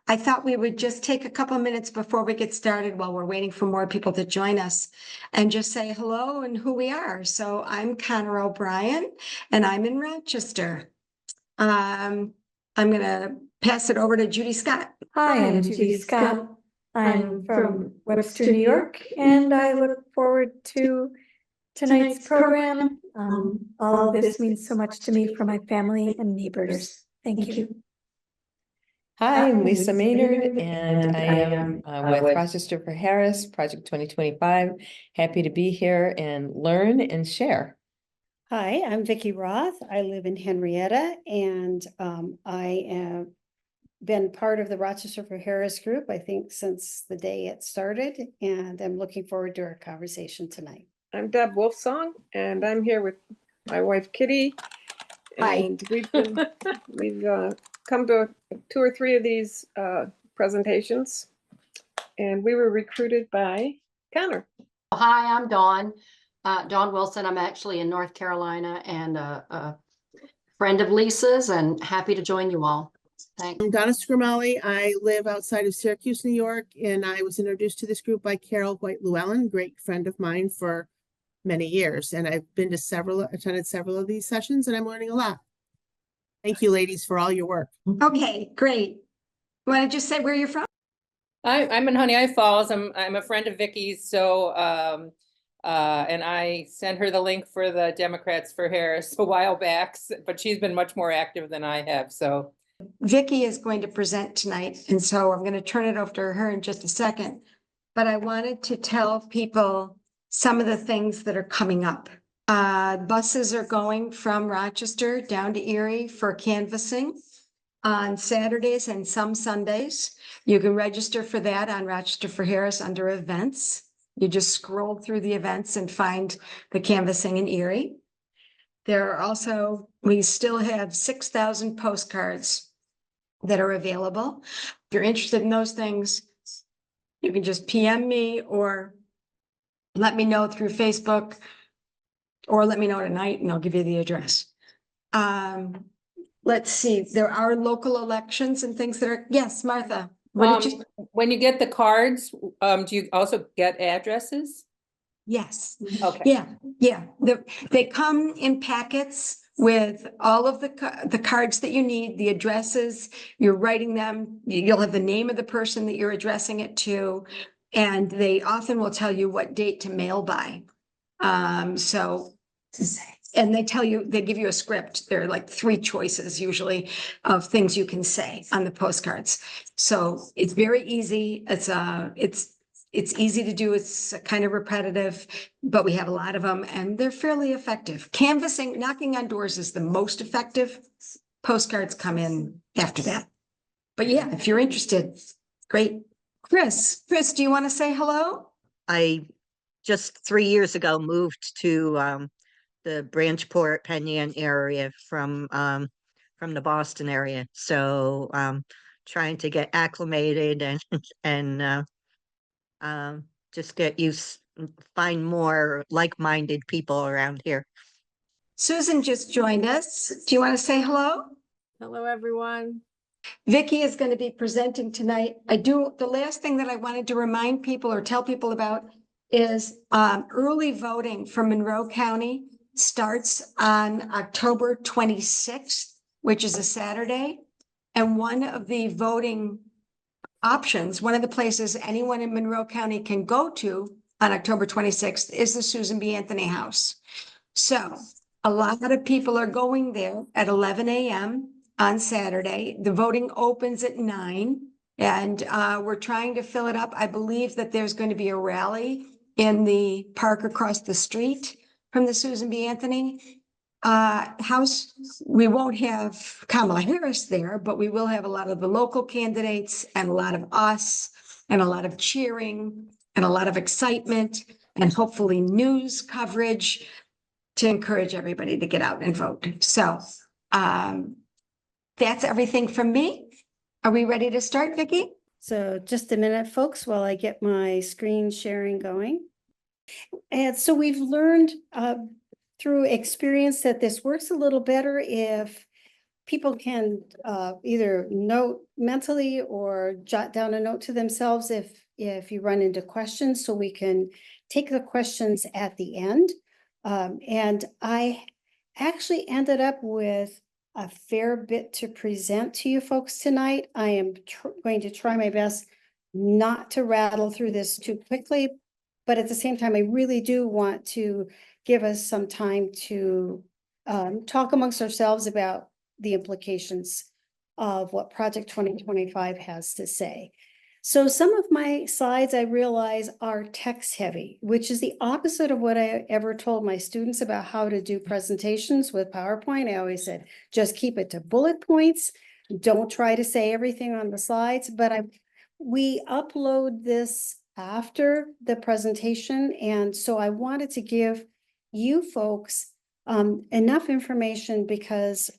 I thought we would just take a couple minutes before we get started while we're waiting for more people to join us and just say hello and who we are. So I'm Connor O'Brien and I'm in Rochester. I'm going to pass it over to Judy Scott. Hi, I'm Judy Scott. I'm from Webster, New York, and I look forward to tonight's program. All of this means so much to me for my family and neighbors. Thank you. Hi, I'm Lisa Maynard, and I am with Rochester for Harris, Project 2025. Happy to be here and learn and share. Hi, I'm Vicki Roth. I live in Henrietta, and I have been part of the Rochester for Harris group, I think, since the day it started, and I'm looking forward to our conversation tonight. I'm Deb Wolfsong, and I'm here with my wife Kitty. And we've come to 2 or 3 of these presentations, and we were recruited by Connor. Hi, I'm Dawn Wilson. I'm actually in North Carolina and a friend of Lisa's, and happy to join you all. Thanks. I'm Donna Scrimelli. I live outside of Syracuse, New York, and I was introduced to this group by Carol White-Llewellyn, great friend of mine for many years. And I've been to attended several of these sessions, and I'm learning a lot. Thank you, ladies, for all your work. Okay, great. You want to just say where you're from? I'm in Honey Eye Falls. I'm a friend of Vicki's, so and I sent her the link for the Democrats for Harris a while back, but she's been much more active than I have. So Vicki is going to present tonight, and so I'm going to turn it over to her in just a second. But I wanted to tell people some of the things that are coming up. Buses are going from Rochester down to Erie for canvassing on Saturdays and some Sundays. You can register for that on Rochester for Harris under events. You just scroll through the events and find the canvassing in Erie. There are also, we still have 6,000 postcards that are available. If you're interested in those things, you can just PM me or let me know through Facebook, or let me know tonight and I'll give you the address. Let's see, there are local elections and things that are, yes, Martha. What did you? when you get the cards, do you also get addresses? Yes. Okay. Yeah. They come in packets with all of the cards that you need, the addresses, you're writing them, you'll have the name of the person that you're addressing it to, and they often will tell you what date to mail by. And they give you a script. There are like 3 choices usually of things you can say on the postcards. So it's very easy. It's easy to do. It's kind of repetitive, but we have a lot of them and they're fairly effective. Canvassing, knocking on doors is the most effective. Postcards come in after that. But yeah, if you're interested, great. Chris, do you want to say hello? I just 3 years ago moved to the Branchport, Penn area from the Boston area. So trying to get acclimated and just find more like-minded people around here. Susan just joined us. Do you want to say hello? Hello, everyone. Vicki is going to be presenting tonight. The last thing that I wanted to remind people or tell people about is early voting for Monroe County starts on October 26th, which is a Saturday. And one of the voting options, one of the places anyone in Monroe County can go to on October 26th is the Susan B. Anthony House. So a lot of people are going there at 11 a.m. on Saturday. The voting opens at 9 and we're trying to fill it up. I believe that there's going to be a rally in the park across the street from the Susan B. Anthony House. We won't have Kamala Harris there, but we will have a lot of the local candidates and a lot of us and a lot of cheering and a lot of excitement and hopefully news coverage to encourage everybody to get out and vote. So that's everything from me. Are we ready to start, Vicki? So just a minute, folks, while I get my screen sharing going. And so we've learned through experience that this works a little better if people can either note mentally or jot down a note to themselves if you run into questions, so we can take the questions at the end. And I actually ended up with a fair bit to present to you folks tonight. I am going to try my best not to rattle through this too quickly, but at the same time, I really do want to give us some time to talk amongst ourselves about the implications of what Project 2025 has to say. So some of my slides, I realize, are text heavy, which is the opposite of what I ever told my students about how to do presentations with PowerPoint. I always said, just keep it to bullet points. Don't try to say everything on the slides, but we upload this after the presentation. And so I wanted to give you folks enough information, because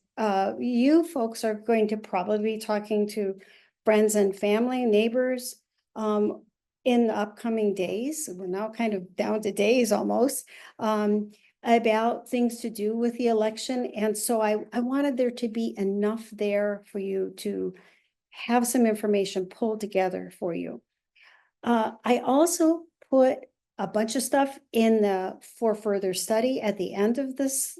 you folks are going to probably be talking to friends and family, neighbors, in the upcoming days. We're now kind of down to days almost, about things to do with the election. And so I wanted there to be enough there for you to have some information pulled together for you. I also put a bunch of stuff in the for further study at the end of this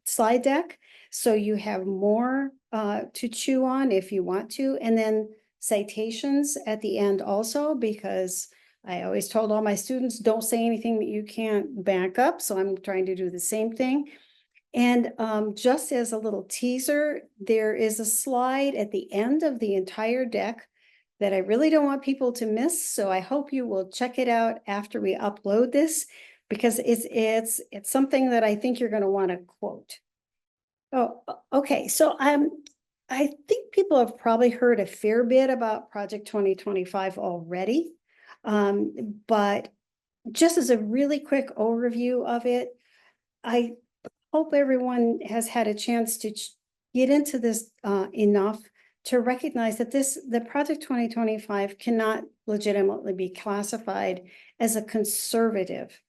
slide deck. So you have more to chew on if you want to, and then citations at the end also, because I always told all my students, don't say anything that you can't back up. So I'm trying to do the same thing. And just as a little teaser, there is a slide at the end of the entire deck that I really don't want people to miss. So I hope you will check it out after we upload this, because it's something that I think you're going to want to quote. Oh, okay. So I think people have probably heard a fair bit about Project 2025 already. But just as a really quick overview of it, I hope everyone has had a chance to get into this enough to recognize that the Project 2025 cannot legitimately be classified as a conservative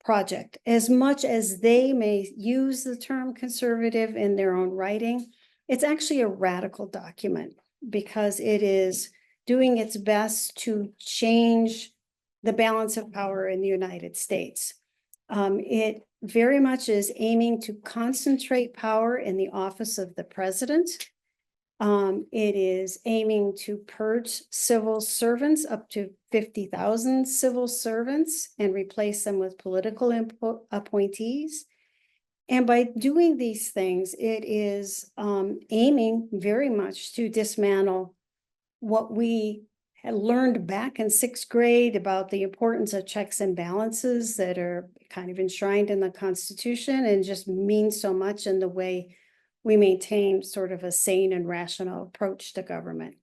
project. As much as they may use the term conservative in their own writing, it's actually a radical document, because it is doing its best to change the balance of power in the United States. It very much is aiming to concentrate power in the office of the president. It is aiming to purge civil servants, up to 50,000 civil servants, and replace them with political appointees. And by doing these things, it is aiming very much to dismantle what we had learned back in 6th grade about the importance of checks and balances that are kind of enshrined in the Constitution, and just mean so much in the way we maintain sort of a sane and rational approach to government.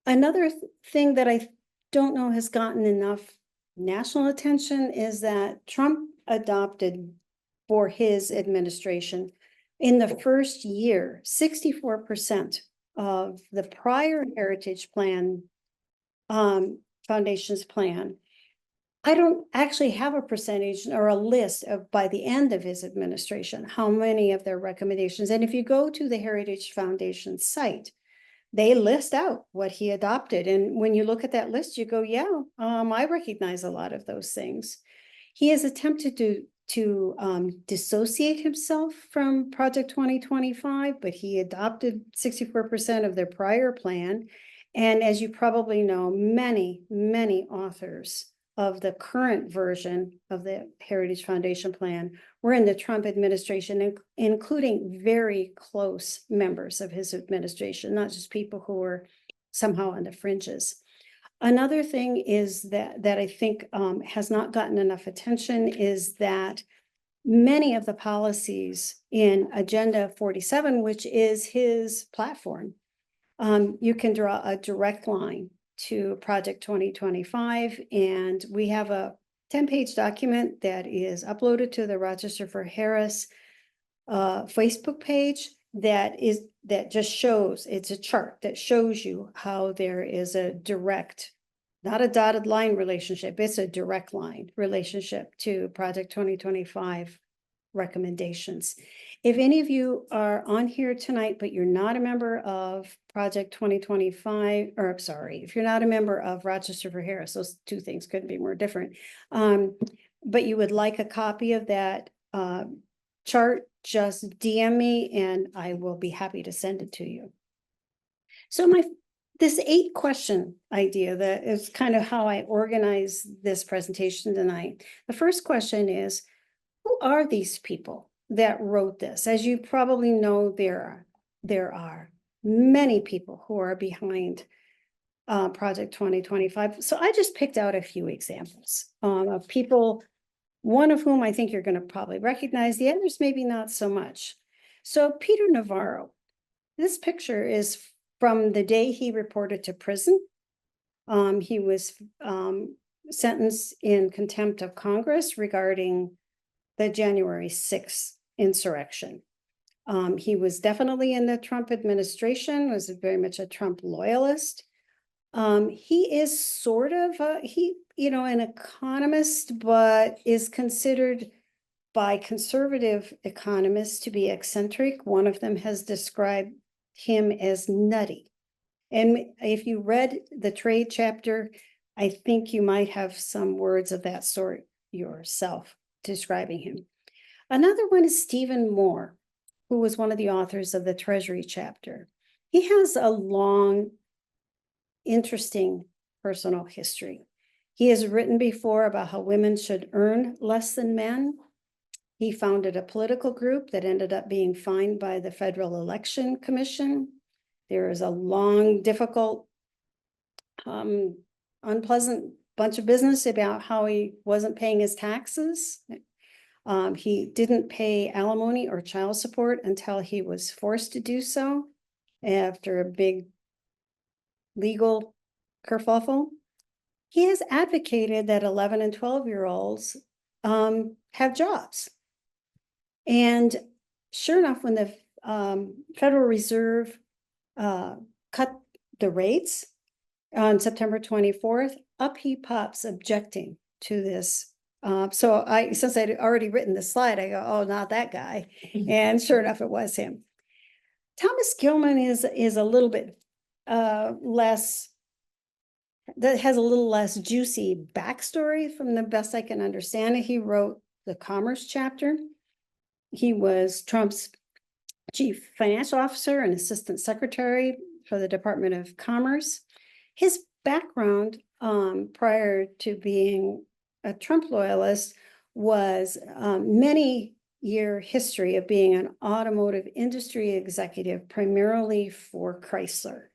Another thing that I don't know has gotten enough national attention is that Trump adopted, for his administration, in the first year, 64% of the prior Heritage Plan, Foundation's plan. I don't actually have a percentage or a list of, by the end of his administration, how many of their recommendations. And if you go to the Heritage Foundation site, they list out what he adopted. And when you look at that list, you go, yeah, I recognize a lot of those things. He has attempted to dissociate himself from Project 2025, but he adopted 64% of their prior plan. And as you probably know, many, many authors of the current version of the Heritage Foundation plan were in the Trump administration, including very close members of his administration, not just people who were somehow on the fringes. Another thing is that I think has not gotten enough attention is that many of the policies in Agenda 47, which is his platform, you can draw a direct line to Project 2025. And we have a 10-page document that is uploaded to the Rochester for Harris Facebook page that just shows, it's a chart that shows you how there is a direct, not a dotted line relationship, it's a direct line relationship to Project 2025 recommendations. If any of you are on here tonight, but you're not a member of Project 2025, or I'm sorry, if you're not a member of Rochester for Harris, those two things couldn't be more different. But you would like a copy of that chart, just DM me and I will be happy to send it to you. So this 8-question idea, that is kind of how I organize this presentation tonight. The first question is, who are these people that wrote this? As you probably know, there are many people who are behind Project 2025. So I just picked out a few examples of people, one of whom I think you're going to probably recognize, the others maybe not so much. So Peter Navarro, this picture is from the day he reported to prison. He was sentenced in contempt of Congress regarding the January 6th insurrection. He was definitely in the Trump administration, was very much a Trump loyalist. He is sort of an economist, but is considered by conservative economists to be eccentric. One of them has described him as nutty. And if you read the trade chapter, I think you might have some words of that sort yourself describing him. Another one is Stephen Moore, who was one of the authors of the Treasury chapter. He has a long, interesting personal history. He has written before about how women should earn less than men. He founded a political group that ended up being fined by the Federal Election Commission. There is a long, difficult, unpleasant bunch of business about how he wasn't paying his taxes. He didn't pay alimony or child support until he was forced to do so after a big legal kerfuffle. He has advocated that 11 and 12-year-olds have jobs. And sure enough, when the Federal Reserve cut the rates on September 24th, up he pops objecting to this. Since I'd already written the slide, I go, oh, not that guy. And sure enough, it was him. Thomas Gilman is a little bit less, that has a little less juicy backstory from the best I can understand it. He wrote the Commerce chapter. He was Trump's chief financial officer and assistant secretary for the Department of Commerce. His background prior to being a Trump loyalist was many year history of being an automotive industry executive, primarily for Chrysler.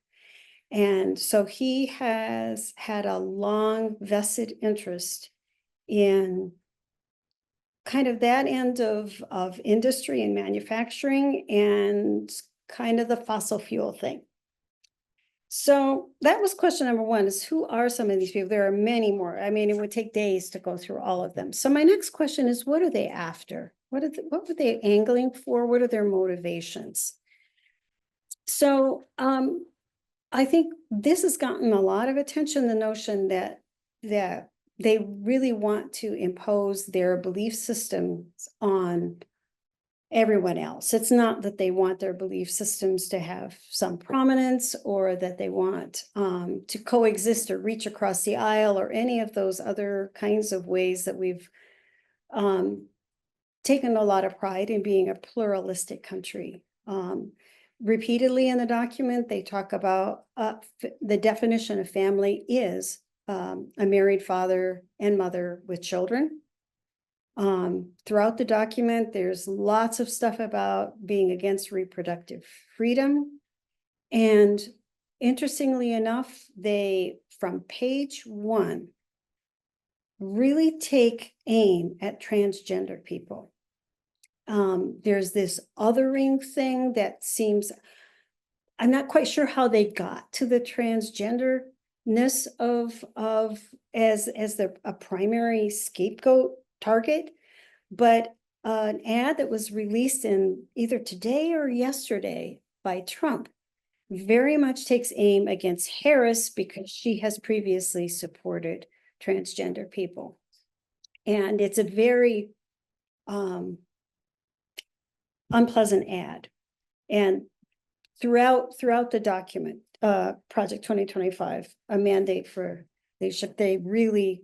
And so he has had a long vested interest in kind of that end of industry and manufacturing and kind of the fossil fuel thing. So that was question number one, is who are some of these people? There are many more. I mean, it would take days to go through all of them. So my next question is, what are they after? What were they angling for? What are their motivations? So I think this has gotten a lot of attention, the notion that they really want to impose their belief systems on everyone else. It's not that they want their belief systems to have some prominence or that they want to coexist or reach across the aisle or any of those other kinds of ways that we've taken a lot of pride in being a pluralistic country. Repeatedly in the document, they talk about the definition of family is a married father and mother with children. Throughout the document, there's lots of stuff about being against reproductive freedom. And interestingly enough, they, from page 1, really take aim at transgender people. There's this othering thing that seems, I'm not quite sure how they got to the transgenderness of as a primary scapegoat target, but an ad that was released in either today or yesterday by Trump very much takes aim against Harris because she has previously supported transgender people. And it's a very unpleasant ad. And throughout the document, Project 2025, a mandate for leadership, they really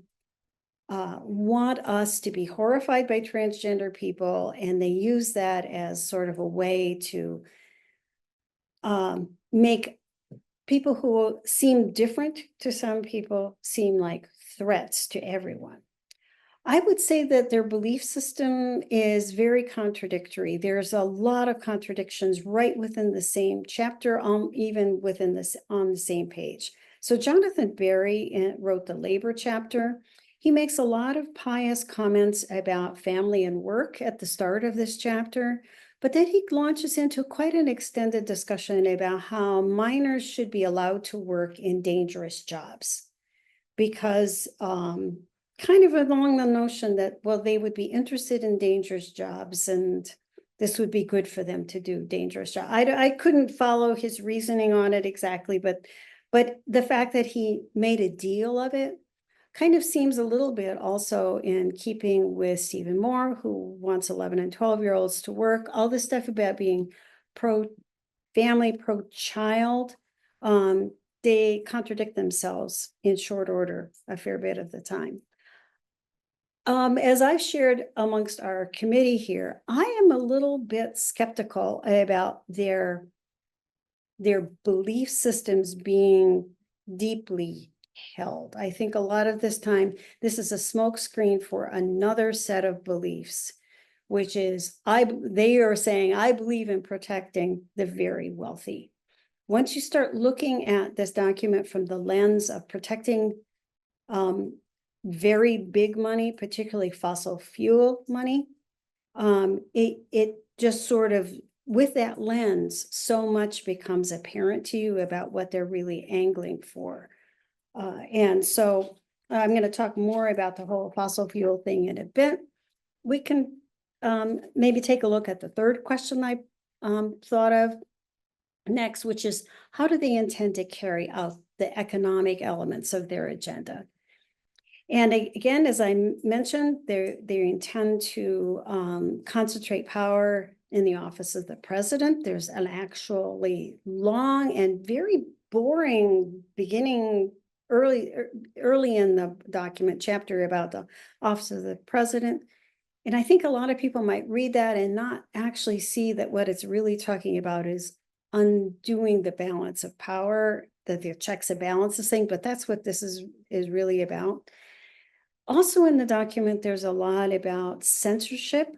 want us to be horrified by transgender people, and they use that as sort of a way to make people who seem different to some people seem like threats to everyone. I would say that their belief system is very contradictory. There's a lot of contradictions right within the same chapter, even within this on the same page. So Jonathan Berry wrote the labor chapter. He makes a lot of pious comments about family and work at the start of this chapter, but then he launches into quite an extended discussion about how minors should be allowed to work in dangerous jobs because kind of along the notion that, well, they would be interested in dangerous jobs and this would be good for them to do dangerous jobs. I couldn't follow his reasoning on it exactly, but the fact that he made a deal of it kind of seems a little bit also in keeping with Stephen Moore, who wants 11 and 12-year-olds to work, all this stuff about being pro-family, pro-child. They contradict themselves in short order a fair bit of the time. As I've shared amongst our committee here, I am a little bit skeptical about their belief systems being deeply held. I think a lot of this time, this is a smokescreen for another set of beliefs, which is they are saying, I believe in protecting the very wealthy. Once you start looking at this document from the lens of protecting very big money, particularly fossil fuel money, it just sort of, with that lens, so much becomes apparent to you about what they're really angling for. And so I'm going to talk more about the whole fossil fuel thing in a bit. We can maybe take a look at the third question I thought of next, which is how do they intend to carry out the economic elements of their agenda? And again, as I mentioned, they intend to concentrate power in the office of the president. There's an actually long and very boring beginning early in the document chapter about the office of the president. And I think a lot of people might read that and not actually see that what it's really talking about is undoing the balance of power, that the checks and balances thing, but that's what this is really about. Also in the document, there's a lot about censorship,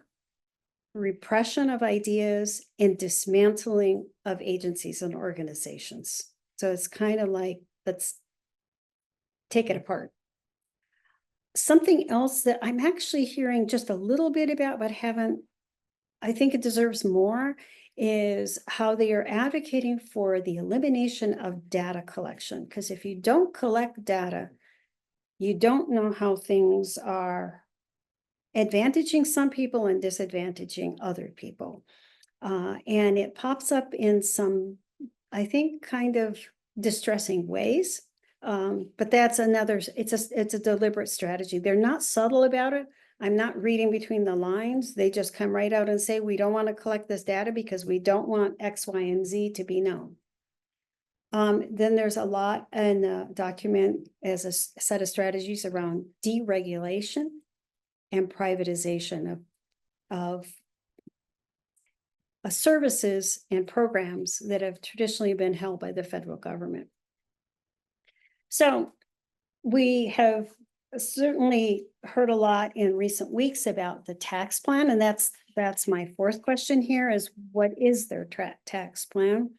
repression of ideas, and dismantling of agencies and organizations. So it's kind of like, let's take it apart. Something else that I'm actually hearing just a little bit about, but I think it deserves more, is how they are advocating for the elimination of data collection. Because if you don't collect data, you don't know how things are advantaging some people and disadvantaging other people. And it pops up in some, I think, kind of distressing ways. But that's it's a deliberate strategy. They're not subtle about it. I'm not reading between the lines. They just come right out and say, we don't want to collect this data because we don't want X, Y, and Z to be known. Then there's a lot in the document as a set of strategies around deregulation and privatization of services and programs that have traditionally been held by the federal government. So we have certainly heard a lot in recent weeks about the tax plan, and that's my fourth question here is, what is their tax plan?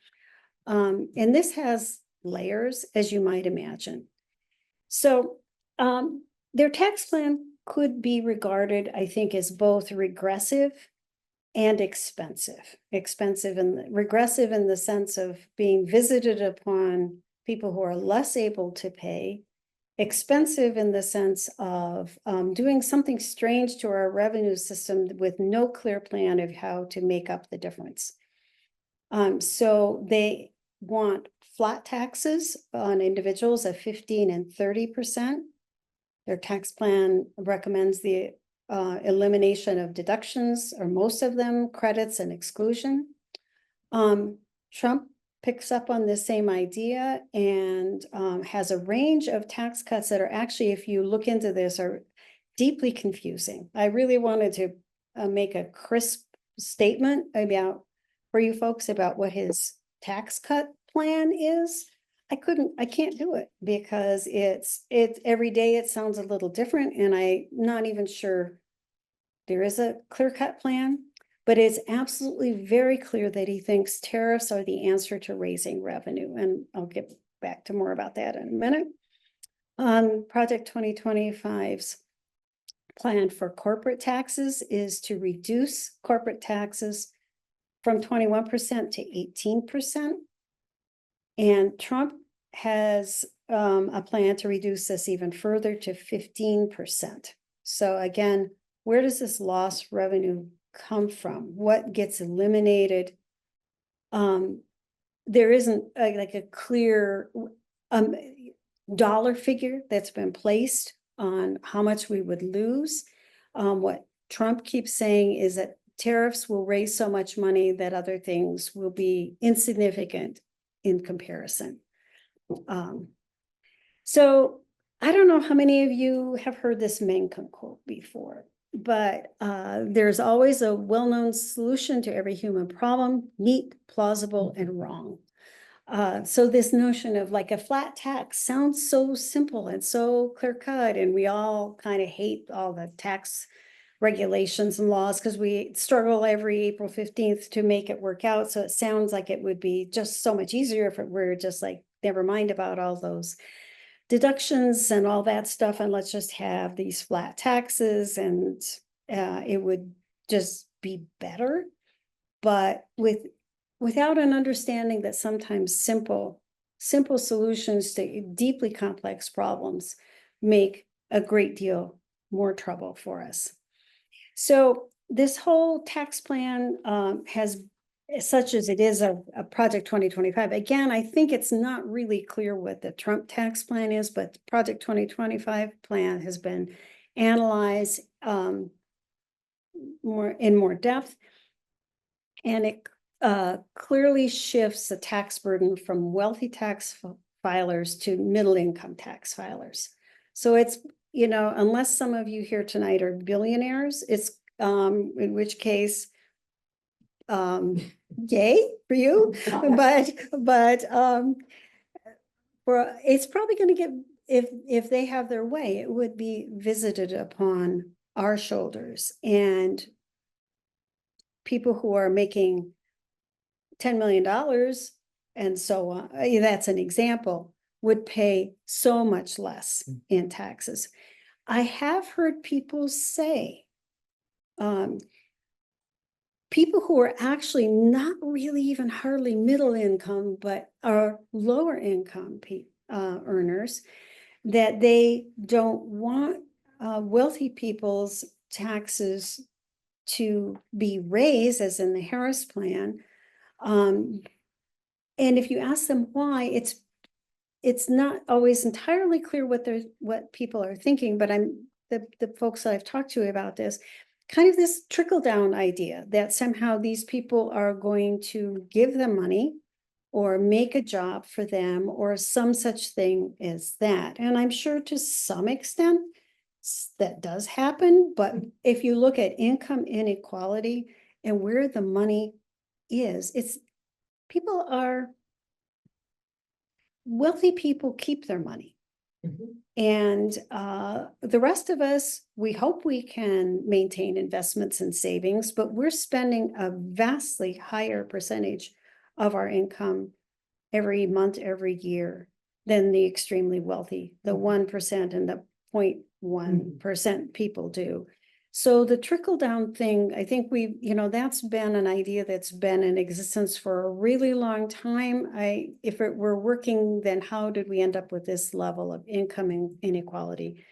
And this has layers, as you might imagine. So their tax plan could be regarded, I think, as both regressive and expensive. Expensive and regressive in the sense of being visited upon people who are less able to pay. Expensive in the sense of doing something strange to our revenue system with no clear plan of how to make up the difference. So they want flat taxes on individuals of 15% and 30%. Their tax plan recommends the elimination of deductions, or most of them, credits and exclusion. Trump picks up on the same idea and has a range of tax cuts that are actually, if you look into this, are deeply confusing. I really wanted to make a crisp statement about, for you folks, about what his tax cut plan is. I can't do it because it's every day it sounds a little different, and I'm not even sure there is a clear-cut plan. But it's absolutely very clear that he thinks tariffs are the answer to raising revenue. And I'll get back to more about that in a minute. On Project 2025's plan for corporate taxes is to reduce corporate taxes from 21% to 18%. And Trump has a plan to reduce this even further to 15%. So again, where does this lost revenue come from? What gets eliminated? There isn't like a clear dollar figure that's been placed on how much we would lose. What Trump keeps saying is that tariffs will raise so much money that other things will be insignificant in comparison. So I don't know how many of you have heard this Mencken quote before, but there's always a well-known solution to every human problem: neat, plausible, and wrong. So this notion of like a flat tax sounds so simple and so clear-cut, and we all kind of hate all the tax regulations and laws because we struggle every April 15th to make it work out. So it sounds like it would be just so much easier if it were just like, never mind about all those deductions and all that stuff, and let's just have these flat taxes, and it would just be better. But without an understanding that sometimes simple solutions to deeply complex problems make a great deal more trouble for us. So this whole tax plan has, such as it is a Project 2025. Again, I think it's not really clear what the Trump tax plan is, but the Project 2025 plan has been analyzed more depth, and it clearly shifts the tax burden from wealthy tax filers to middle income tax filers. So it's, you know, unless some of you here tonight are billionaires, it's in which case, yay for you, but it's probably going to get, if they have their way, it would be visited upon our shoulders, and people who are making $10 million and so on, that's an example, would pay so much less in taxes. I have heard people say, people who are actually not really even hardly middle income, but are lower income earners, that they don't want wealthy people's taxes to be raised, as in the Harris plan. And if you ask them why, it's not always entirely clear what people are thinking, but the folks that I've talked to about this, kind of this trickle-down idea that somehow these people are going to give them money or make a job for them or some such thing as that. And I'm sure to some extent that does happen, but if you look at income inequality and where the money is, wealthy people keep their money. And the rest of us, we hope we can maintain investments and savings, but we're spending a vastly higher percentage of our income every month, every year than the extremely wealthy, the 1% and the 0.1% people do. So the trickle down thing, I think that's been an idea that's been in existence for a really long time. If it were working, then how did we end up with this level of income inequality,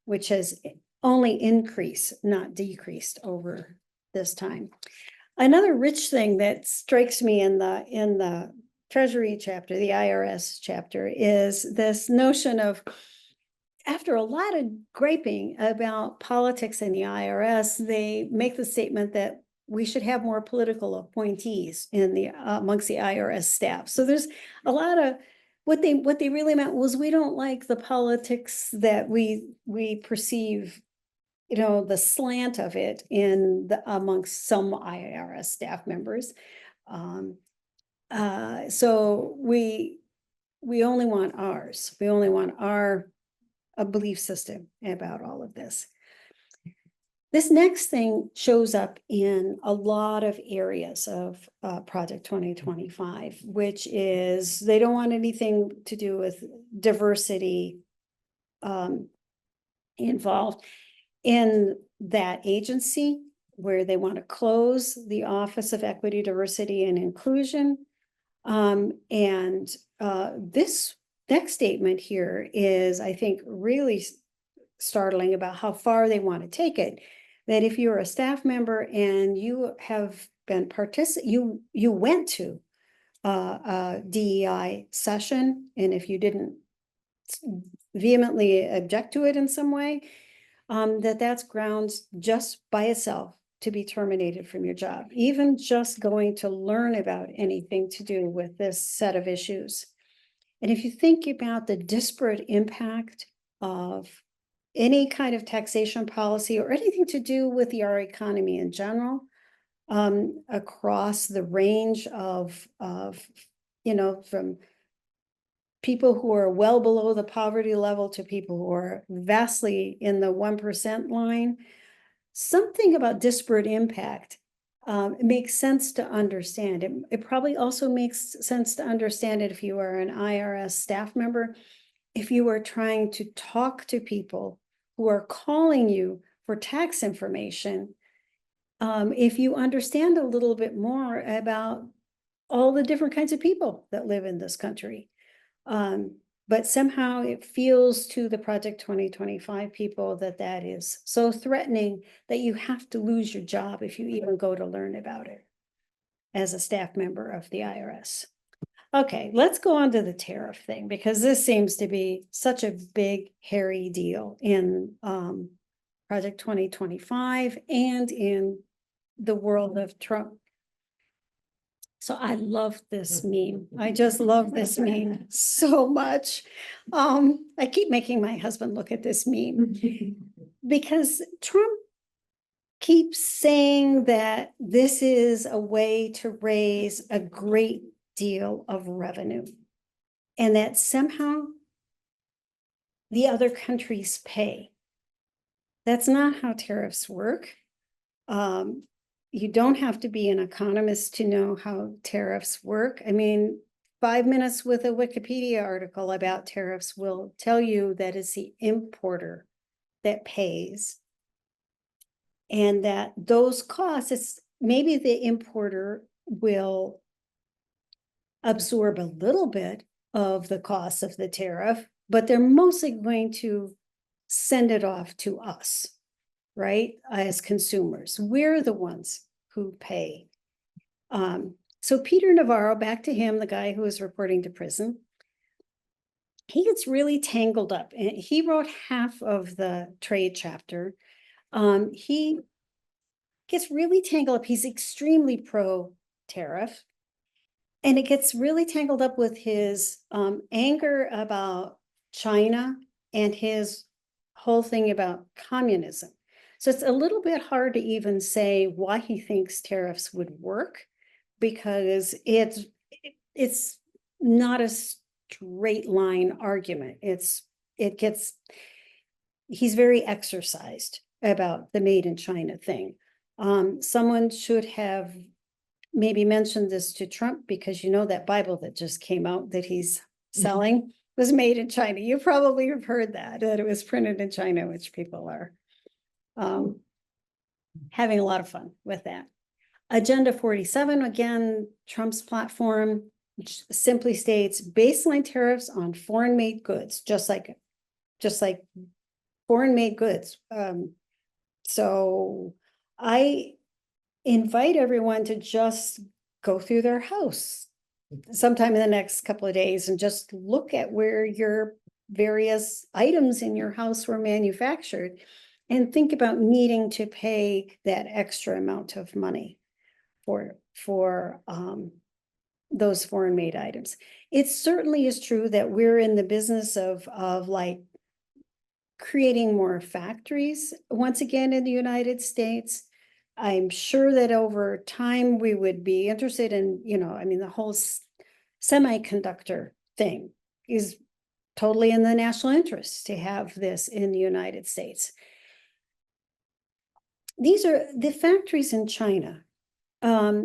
which has only increased, not decreased over this time? Another rich thing that strikes me in the Treasury chapter, the IRS chapter, is this notion of after a lot of griping about politics in the IRS, they make the statement that we should have more political appointees in the amongst the IRS staff. So there's a lot of what they really meant was we don't like the politics that we perceive, you know, the slant of it in the amongst some IRS staff members. So we only want ours. We only want our a belief system about all of this. This next thing shows up in a lot of areas of Project 2025, which is they don't want anything to do with diversity involved in that agency, where they want to close the Office of Equity, Diversity, and Inclusion. This next statement here is, I think, really startling about how far they want to take it. That if you're a staff member and you have been you went to a DEI session, and if you didn't vehemently object to it in some way, that's grounds just by itself to be terminated from your job, even just going to learn about anything to do with this set of issues. And if you think about the disparate impact of any kind of taxation policy or anything to do with our economy in general, across the range of, you know, from people who are well below the poverty level to people who are vastly in the 1% line, something about disparate impact makes sense to understand. It probably also makes sense to understand it if you are an IRS staff member, if you are trying to talk to people who are calling you for tax information, if you understand a little bit more about all the different kinds of people that live in this country. But somehow it feels to the Project 2025 people that is so threatening that you have to lose your job if you even go to learn about it as a staff member of the IRS. Okay, let's go on to the tariff thing, because this seems to be such a big, hairy deal in Project 2025 and in the world of Trump. So I love this meme. I just love this meme so much. I keep making my husband look at this meme because Trump keeps saying that this is a way to raise a great deal of revenue, and that somehow the other countries pay. That's not how tariffs work. You don't have to be an economist to know how tariffs work. I mean, 5 minutes with a Wikipedia article about tariffs will tell you that it's the importer that pays, and that those costs, it's maybe the importer will absorb a little bit of the cost of the tariff, but they're mostly going to send it off to us, right? As consumers, we're the ones who pay. So Peter Navarro, back to him, the guy who is reporting to prison, he gets really tangled up, and he wrote half of the trade chapter. He gets really tangled up. He's extremely pro-tariff, and it gets really tangled up with his anger about China and his whole thing about communism. So it's a little bit hard to even say why he thinks tariffs would work, because it's not a straight line argument. He's very exercised about the made in China thing. Someone should have maybe mentioned this to Trump, because you know that Bible that just came out that he's selling was made in China. You probably have heard that it was printed in China, which people are having a lot of fun with that. Agenda 47, again, Trump's platform, which simply states baseline tariffs on foreign made goods, just like foreign made goods. So I invite everyone to just go through their house sometime in the next couple of days and just look at where your various items in your house were manufactured, and think about needing to pay that extra amount of money for those foreign made items. It certainly is true that we're in the business of like creating more factories once again in the United States. I'm sure that over time we would be interested in, I mean, the whole semiconductor thing is totally in the national interest to have this in the United States. These are the factories in China, are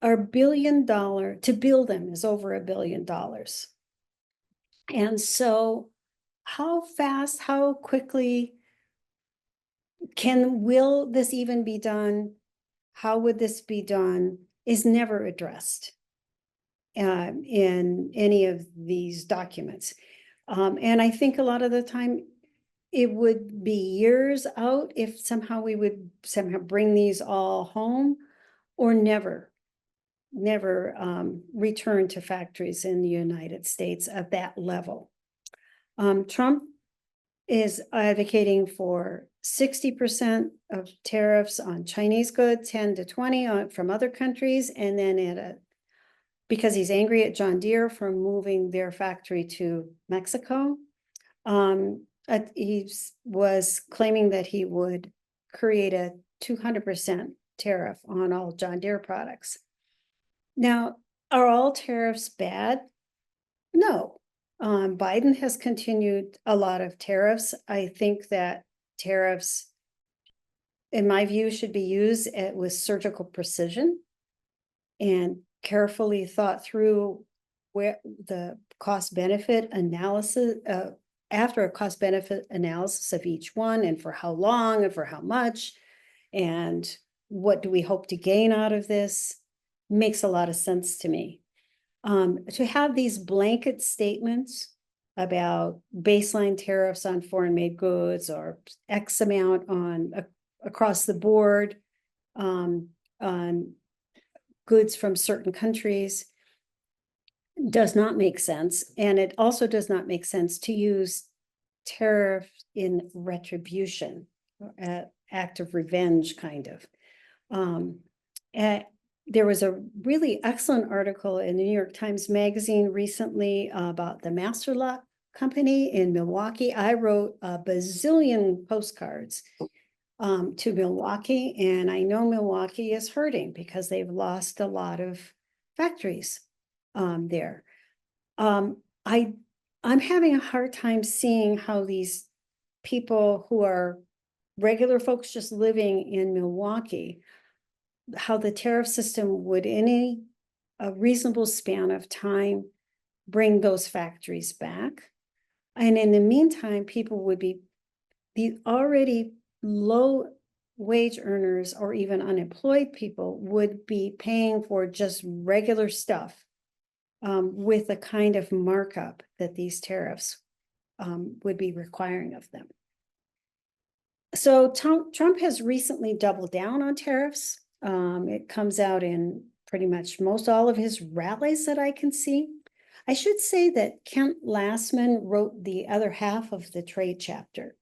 $1 billion, to build them is over $1 billion. And so how fast, how quickly will this even be done? How would this be done is never addressed in any of these documents. And I think a lot of the time it would be years out if somehow we would somehow bring these all home, or never return to factories in the United States at that level. Trump is advocating for 60% of tariffs on Chinese goods, 10 to 20 from other countries, and then because he's angry at John Deere for moving their factory to Mexico. He was claiming that he would create a 200% tariff on all John Deere products. Now, are all tariffs bad? No. Biden has continued a lot of tariffs. I think that tariffs, in my view, should be used with surgical precision and carefully thought through where the cost benefit analysis, after a cost benefit analysis of each one, and for how long and for how much, and what do we hope to gain out of this, makes a lot of sense to me. To have these blanket statements about baseline tariffs on foreign made goods or X amount on across the board on goods from certain countries does not make sense. And it also does not make sense to use tariff in retribution, act of revenge kind of. There was a really excellent article in the New York Times Magazine recently about the Master Lock Company in Milwaukee. I wrote a bazillion postcards to Milwaukee, and I know Milwaukee is hurting because they've lost a lot of factories there. I'm having a hard time seeing how these people who are regular folks just living in Milwaukee, how the tariff system would in a reasonable span of time bring those factories back. And in the meantime, people would be the already low wage earners or even unemployed people would be paying for just regular stuff with the kind of markup that these tariffs would be requiring of them. So Trump has recently doubled down on tariffs. It comes out in pretty much most all of his rallies that I can see. I should say that Kent Lastman wrote the other half of the trade chapter.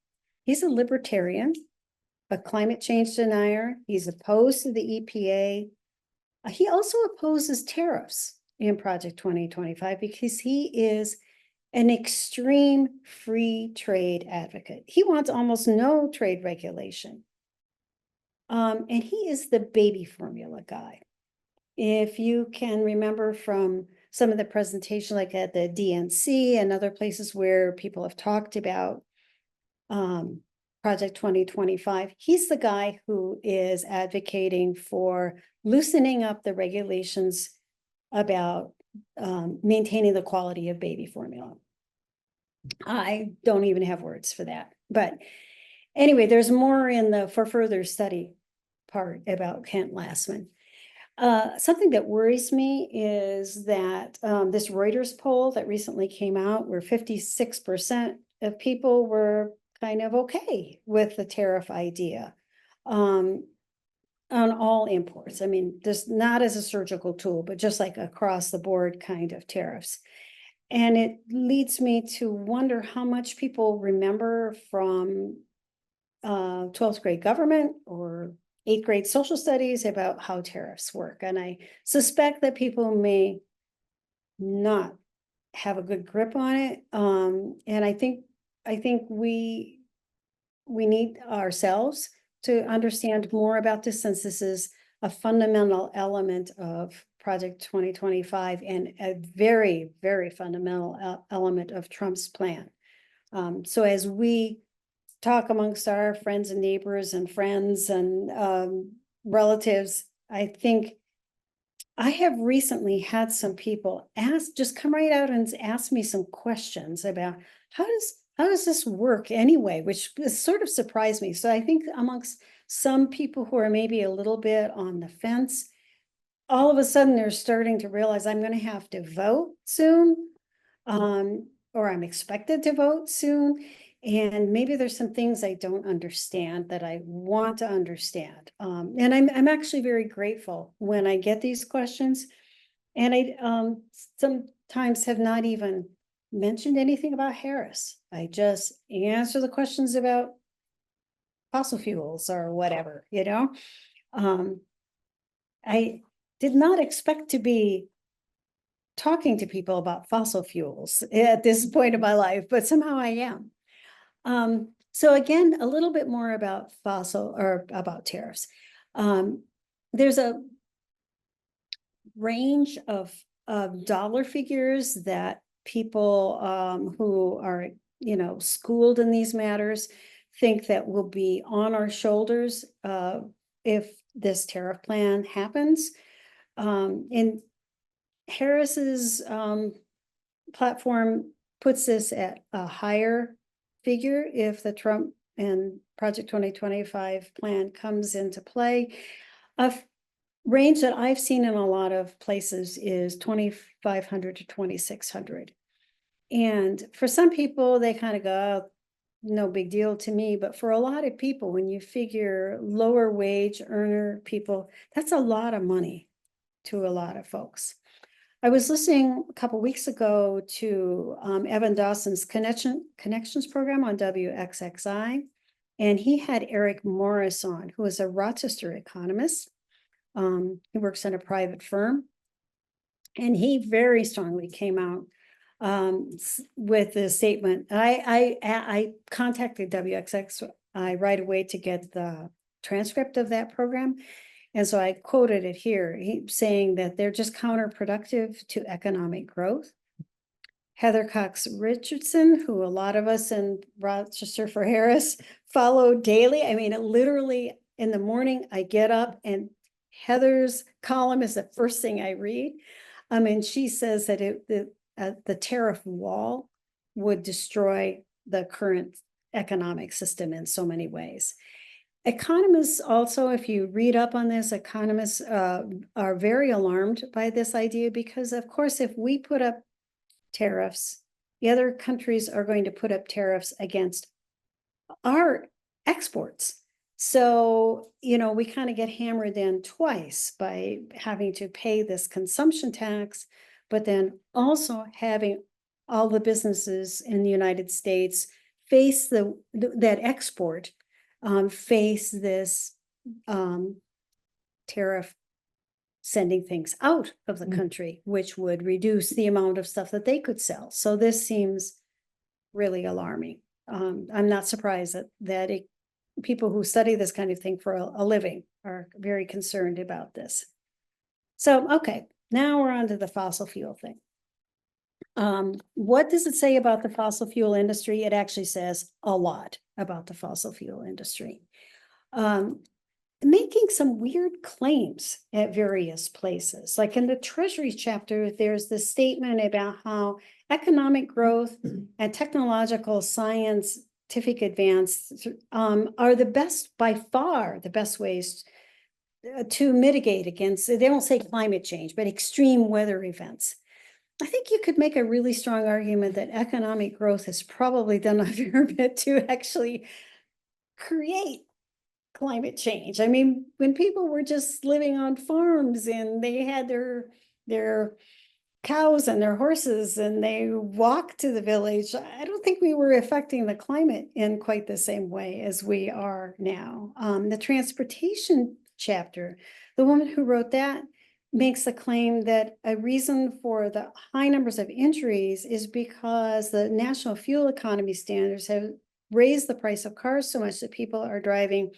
He's a libertarian, a climate change denier. He's opposed to the EPA. He also opposes tariffs in Project 2025 because he is an extreme free trade advocate. He wants almost no trade regulation. And he is the baby formula guy. If you can remember from some of the presentation, like at the DNC and other places where people have talked about Project 2025, he's the guy who is advocating for loosening up the regulations about maintaining the quality of baby formula. I don't even have words for that. But anyway, there's more in the for further study part about Kent Lastman. Something that worries me is that this Reuters poll that recently came out, where 56% of people were kind of okay with the tariff idea on all imports. I mean, just not as a surgical tool, but just like across the board kind of tariffs. And it leads me to wonder how much people remember from 12th grade government or 8th grade social studies about how tariffs work. And I suspect that people may not have a good grip on it. And I think we need ourselves to understand more about this, since this is a fundamental element of Project 2025 and a very, very fundamental element of Trump's plan. So as we talk amongst our friends and neighbors and friends and relatives, I think I have recently had some people just come right out and ask me some questions about how does this work anyway, which sort of surprised me. So I think amongst some people who are maybe a little bit on the fence, all of a sudden they're starting to realize I'm going to have to vote soon, or I'm expected to vote soon. And maybe there's some things I don't understand that I want to understand. And I'm actually very grateful when I get these questions. And I sometimes have not even mentioned anything about Harris. I just answer the questions about fossil fuels or whatever, you know? I did not expect to be talking to people about fossil fuels at this point of my life, but somehow I am. So again, a little bit more about about tariffs. There's a range of dollar figures that people who are, schooled in these matters think that will be on our shoulders if this tariff plan happens. And Harris's platform puts this at a higher figure if the Trump and Project 2025 plan comes into play. A range that I've seen in a lot of places is 2,500 to 2,600. And for some people, they kind of go, oh, no big deal to me. But for a lot of people, when you figure lower wage earner people, that's a lot of money to a lot of folks. I was listening a couple weeks ago to Evan Dawson's Connections program on WXXI, and he had Eric Morris on, who is a Rochester economist. He works in a private firm, and he very strongly came out with the statement. I contacted WXXI right away to get the transcript of that program. And so I quoted it here, saying that they're just counterproductive to economic growth. Heather Cox Richardson, who a lot of us in Rochester for Harris follow daily. I mean, literally in the morning, I get up and Heather's column is the first thing I read. And she says that the tariff wall would destroy the current economic system in so many ways. Economists also, if you read up on this, economists are very alarmed by this idea because, of course, if we put up tariffs, the other countries are going to put up tariffs against our exports. So, we kind of get hammered in twice by having to pay this consumption tax, but then also having all the businesses in the United States face that export face this tariff sending things out of the country, which would reduce the amount of stuff that they could sell. So this seems really alarming. I'm not surprised that people who study this kind of thing for a living are very concerned about this. So, okay, now we're on to the fossil fuel thing. What does it say about the fossil fuel industry? It actually says a lot about the fossil fuel industry. Making some weird claims at various places. Like in the Treasury chapter, there's this statement about how economic growth and technological scientific advance are by far the best ways to mitigate against, they don't say climate change, but extreme weather events. I think you could make a really strong argument that economic growth has probably done a fair bit to actually create climate change. I mean, when people were just living on farms and they had their cows and their horses and they walk to the village. I don't think we were affecting the climate in quite the same way as we are now. The transportation chapter, the woman who wrote that makes the claim that a reason for the high numbers of injuries is because the national fuel economy standards have raised the price of cars so much that people are driving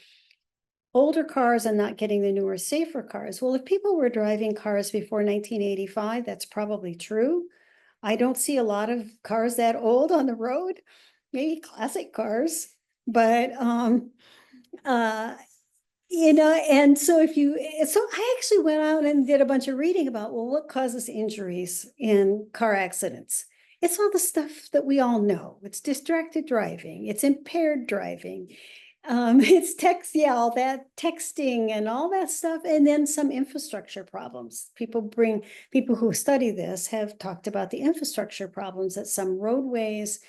older cars and not getting the newer, safer cars. Well, if people were driving cars before 1985, that's probably true. I don't see a lot of cars that old on the road, maybe classic cars, but and so so I actually went out and did a bunch of reading about, well, what causes injuries in car accidents? It's all the stuff that we all know. It's distracted driving, it's impaired driving, it's all that texting and all that stuff, and then some infrastructure problems. People who study this have talked about the infrastructure problems, that some roadways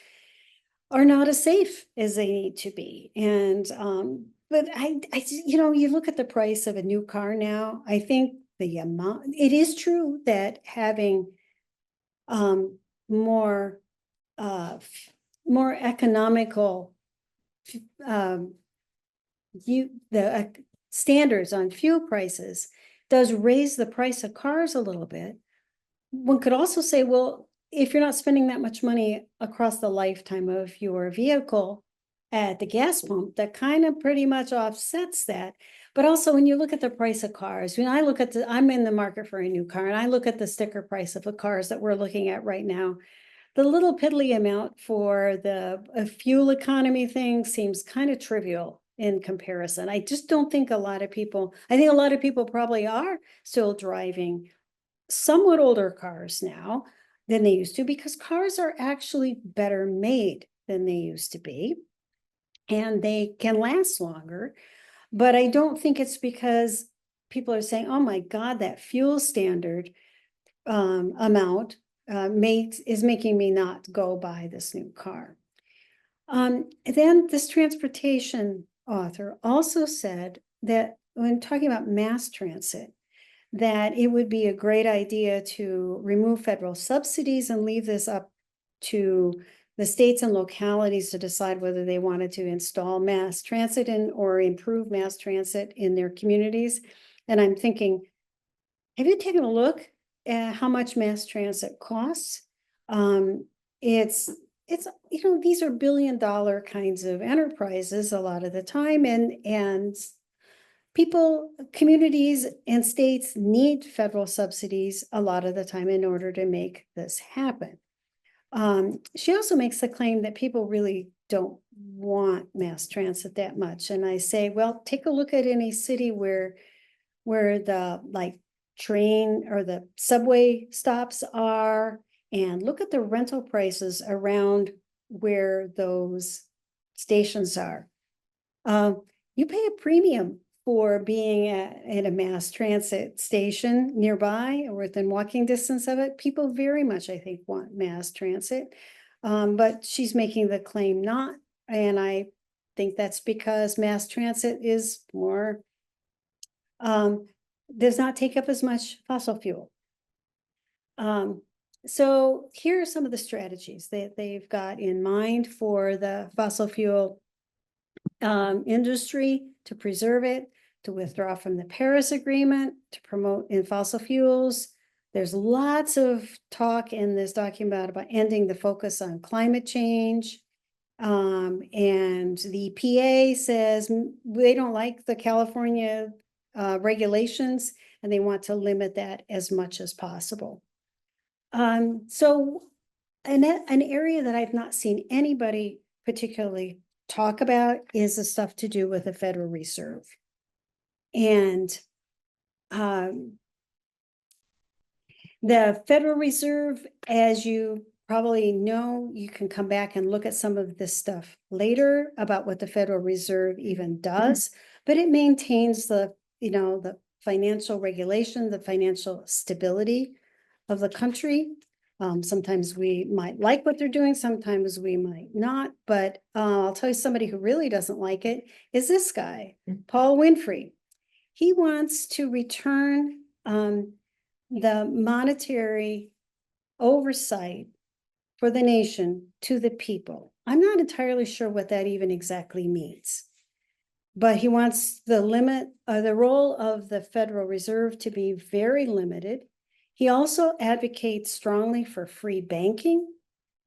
are not as safe as they need to be. And but you look at the price of a new car now, I think it is true that having more economical standards on fuel prices does raise the price of cars a little bit. One could also say, well, if you're not spending that much money across the lifetime of your vehicle at the gas pump, that kind of pretty much offsets that. But also when you look at the price of cars, when I look at I'm in the market for a new car, and I look at the sticker price of the cars that we're looking at right now, the little piddly amount for the fuel economy thing seems kind of trivial in comparison. I just don't think I think a lot of people probably are still driving somewhat older cars now than they used to, because cars are actually better made than they used to be, and they can last longer. But I don't think it's because people are saying, oh my God, that fuel standard amount is making me not go buy this new car. Then this transportation author also said that when talking about mass transit, that it would be a great idea to remove federal subsidies and leave this up to the states and localities to decide whether they wanted to install mass transit or improve mass transit in their communities. And I'm thinking, have you taken a look at how much mass transit costs? These are billion-dollar kinds of enterprises a lot of the time, and people, communities, and states need federal subsidies a lot of the time in order to make this happen. She also makes the claim that people really don't want mass transit that much. And I say, well, take a look at any city where the train or the subway stops are, and look at the rental prices around where those stations are. You pay a premium for being at a mass transit station nearby or within walking distance of it. People very much, I think, want mass transit. But she's making the claim not, and I think that's because mass transit is more, does not take up as much fossil fuel. So here are some of the strategies that they've got in mind for the fossil fuel industry to preserve it, to withdraw from the Paris Agreement, to promote in fossil fuels. There's lots of talk in this document about ending the focus on climate change. And the EPA says they don't like the California regulations, and they want to limit that as much as possible. So an area that I've not seen anybody particularly talk about is the stuff to do with the Federal Reserve. And the Federal Reserve, as you probably know, you can come back and look at some of this stuff later about what the Federal Reserve even does, but it maintains the financial regulation, the financial stability of the country. Sometimes we might like what they're doing, sometimes we might not, but I'll tell you, somebody who really doesn't like it is this guy, Paul Winfrey. He wants to return the monetary oversight for the nation to the people. I'm not entirely sure what that even exactly means. But he wants the role of the Federal Reserve to be very limited. He also advocates strongly for free banking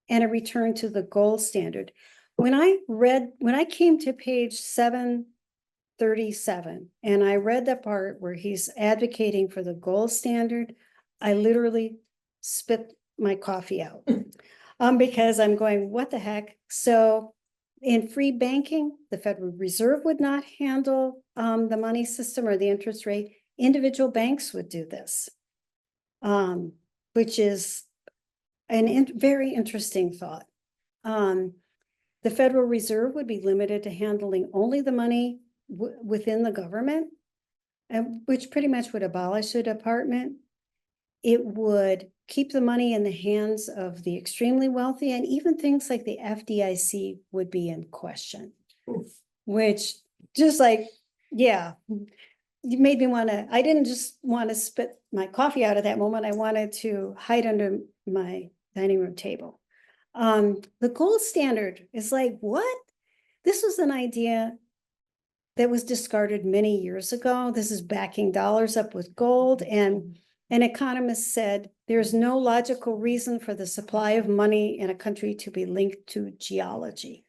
and a return to the gold standard. When I came to page 737 and I read the part where he's advocating for the gold standard, I literally spit my coffee out. Because I'm going, what the heck? So in free banking, the Federal Reserve would not handle the money system or the interest rate. Individual banks would do this, which is a very interesting thought. The Federal Reserve would be limited to handling only the money within the government, which pretty much would abolish the department. It would keep the money in the hands of the extremely wealthy, and even things like the FDIC would be in question. Which just like, yeah, you made me I didn't just want to spit my coffee out at that moment. I wanted to hide under my dining room table. The gold standard is like, what? This was an idea that was discarded many years ago. This is backing dollars up with gold, and an economist said, there's no logical reason for the supply of money in a country to be linked to geology.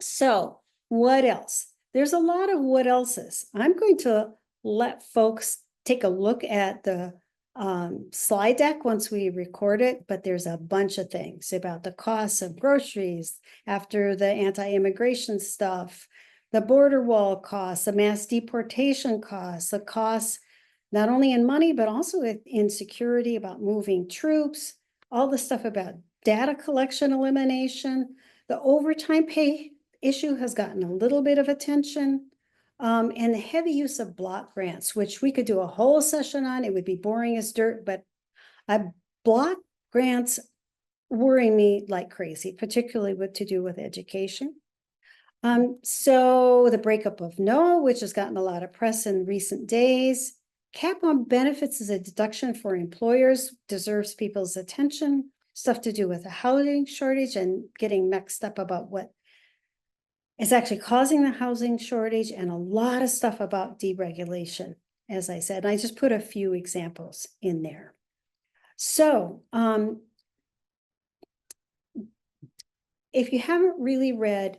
So what else? There's a lot of what else's. I'm going to let folks take a look at the slide deck once we record it, but there's a bunch of things about the costs of groceries after the anti-immigration stuff, the border wall costs, the mass deportation costs, the costs not only in money, but also in security about moving troops, all the stuff about data collection elimination. The overtime pay issue has gotten a little bit of attention. And the heavy use of block grants, which we could do a whole session on. It would be boring as dirt, but block grants worry me like crazy, particularly to do with education. So the breakup of NOAA, which has gotten a lot of press in recent days. Cap on benefits as a deduction for employers deserves people's attention. Stuff to do with the housing shortage and getting mixed up about what is actually causing the housing shortage, and a lot of stuff about deregulation, as I said. I just put a few examples in there. So if you haven't really read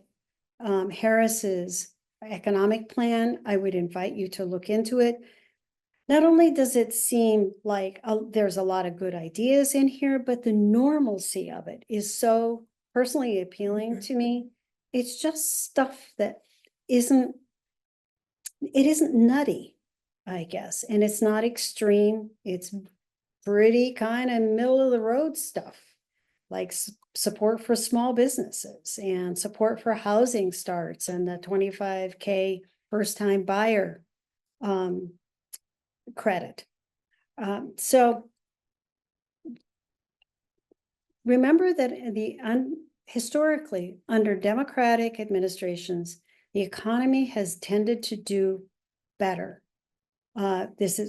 Harris's economic plan, I would invite you to look into it. Not only does it seem like there's a lot of good ideas in here, but the normalcy of it is so personally appealing to me. It's just stuff that isn't nutty, I guess. And it's not extreme. It's pretty kind of middle of the road stuff, like support for small businesses and support for housing starts and the 25K first time buyer credit. So remember that historically, under Democratic administrations, the economy has tended to do better. This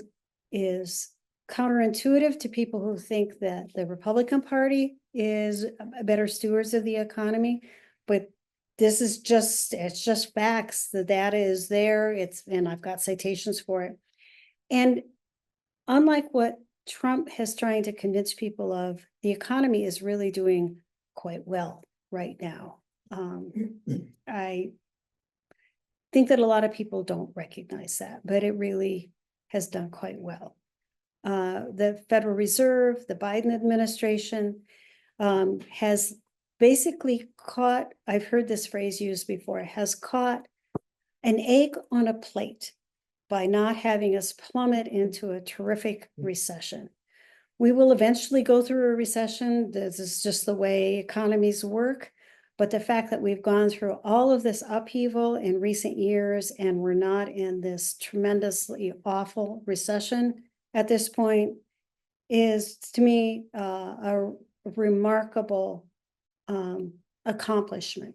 is counterintuitive to people who think that the Republican Party is better stewards of the economy, but it's just facts. The data is there. And I've got citations for it. And unlike what Trump has trying to convince people of, the economy is really doing quite well right now. I think that a lot of people don't recognize that, but it really has done quite well. The Federal Reserve, the Biden administration has basically caught, I've heard this phrase used before, has caught an egg on a plate by not having us plummet into a terrific recession. We will eventually go through a recession. This is just the way economies work. But the fact that we've gone through all of this upheaval in recent years and we're not in this tremendously awful recession at this point is, to me, a remarkable accomplishment.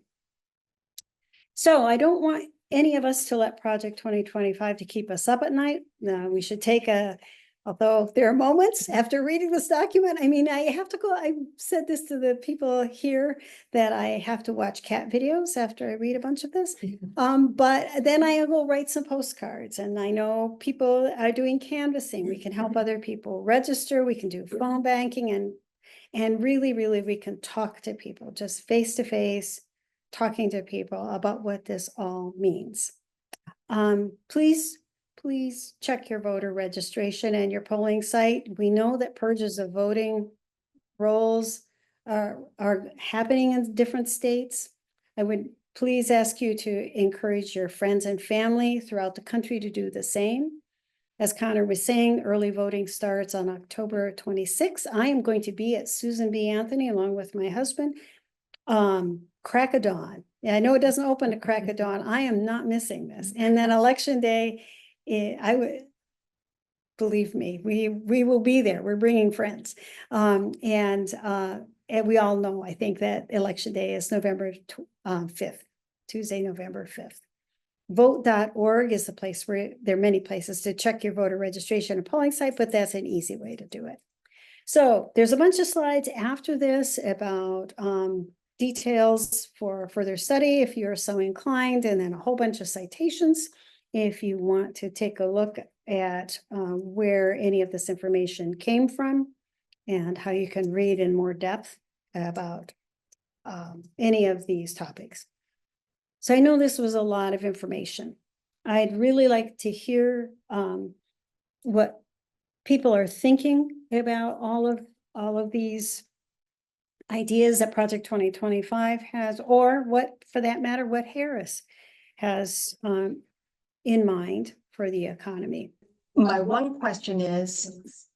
So I don't want any of us to let Project 2025 to keep us up at night. We should take a Although there are moments after reading this document, I mean, I have to go, I said this to the people here, that I have to watch cat videos after I read a bunch of this. But then I will write some postcards, and I know people are doing canvassing. We can help other people register, we can do phone banking, and really, really, we can talk to people, just face to face, talking to people about what this all means. Please check your voter registration and your polling site. We know that purges of voting rolls are happening in different states. I would please ask you to encourage your friends and family throughout the country to do the same. As Connor was saying, early voting starts on October 26th. I am going to be at Susan B. Anthony along with my husband. Crack of dawn. Yeah, I know it doesn't open to crack of dawn. I am not missing this. And then election day, I would, believe me, we will be there. We're bringing friends. And we all know, I think, that election day is November 5th, Tuesday, November 5th. Vote.org is the place where there are many places to check your voter registration and polling site, but that's an easy way to do it. So there's a bunch of slides after this about details for further study if you're so inclined, and then a whole bunch of citations if you want to take a look at where any of this information came from and how you can read in more depth about any of these topics. So I know this was a lot of information. I'd really like to hear what people are thinking about all of these ideas that Project 2025 has, or what, for that matter, what Harris has in mind for the economy. My one question is,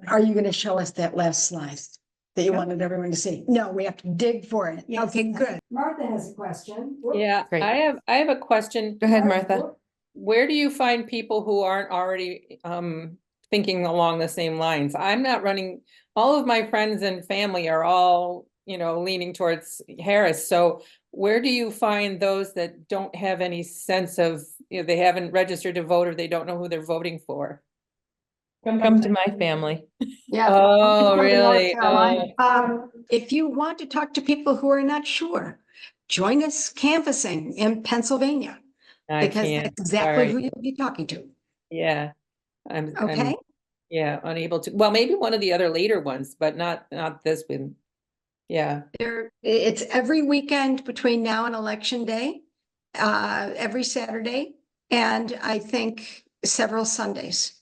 are you going to show us that last slide that you wanted everyone to see? No, we have to dig for it. Yes. Okay, good. Martha has a question. Yeah, Great. I have a question. Go ahead, Martha. Where do you find people who aren't already thinking along the same lines? I'm not running, all of my friends and family are all, leaning towards Harris. So where do you find those that don't have any sense of, they haven't registered to vote, or they don't know who they're voting for? Come to my family. Yeah. Oh, Come to North really? Carolina. If you want to talk to people who are not sure, join us canvassing in Pennsylvania, I because can't. that's exactly Sorry. who you'll be talking to. Yeah. I'm Okay? yeah, unable to. Well, maybe one of the other later ones, but not this one. Yeah. It's every weekend between now and election day, every Saturday, and I think several Sundays.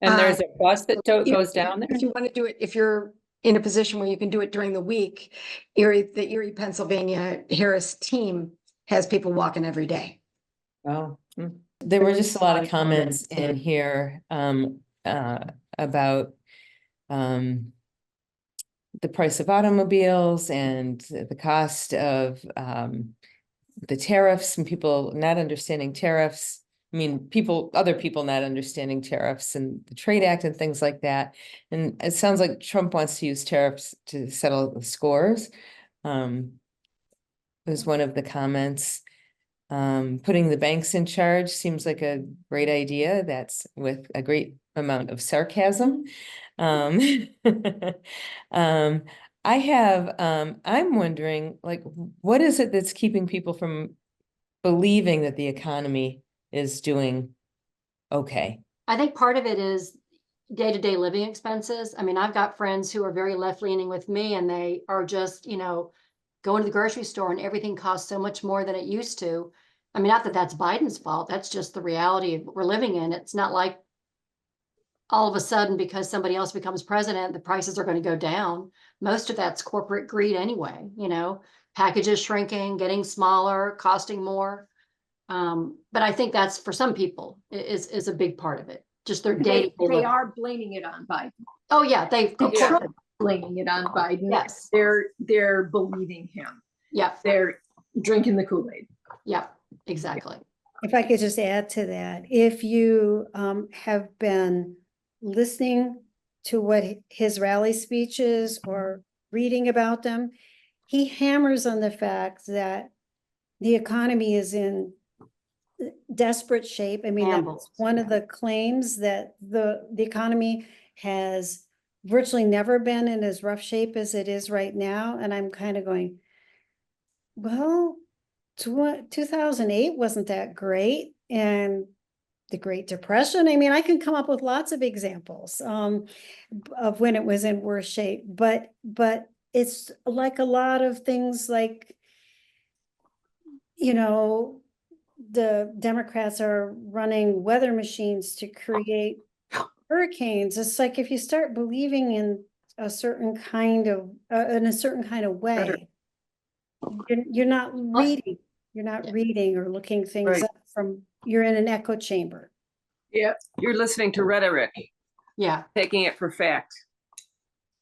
And there's a bus that goes down there? If you want to do it, if you're in a position where you can do it during the week, the Erie, Pennsylvania Harris team has people walking every day. Oh. There were just a lot of comments in here about the price of automobiles and the cost of the tariffs, and people not understanding tariffs. I mean, other people not understanding tariffs and the Trade Act and things like that. And it sounds like Trump wants to use tariffs to settle the scores. Was one of the comments. Putting the banks in charge seems like a great idea. That's with a great amount of sarcasm. I'm wondering, like, what is it that's keeping people from believing that the economy is doing okay? I think part of it is day-to-day living expenses. I mean, I've got friends who are very left-leaning with me, and they are just, going to the grocery store and everything costs so much more than it used to. I mean, not that that's Biden's fault. That's just the reality of what we're living in. It's not like all of a sudden, because somebody else becomes president, the prices are going to go down. Most of that's corporate greed anyway, packages shrinking, getting smaller, costing more. But I think that's, for some people, is a big part of it. Just their day. They are blaming it on Biden. Oh yeah, they Trump blaming it on Biden. Yes. They're believing him. Yeah. They're drinking the Kool-Aid. Yeah, exactly. If I could just add to that, if you have been listening to what his rally speeches or reading about them, he hammers on the fact that the economy is in desperate shape. I mean, Shambles, that's one of the claims that the economy has virtually never been in as rough shape as it is right now. And I'm kind of going, well, 2008 wasn't that great. And the Great Depression, I mean, I can come up with lots of examples of when it was in worse shape, but it's like a lot of things like, you know, the Democrats are running weather machines to create hurricanes. It's like if you start believing in a certain kind of way, you're not reading. You're not reading or looking things Right. up from, you're in an echo chamber. Yeah, you're listening to rhetoric, yeah. taking it for fact.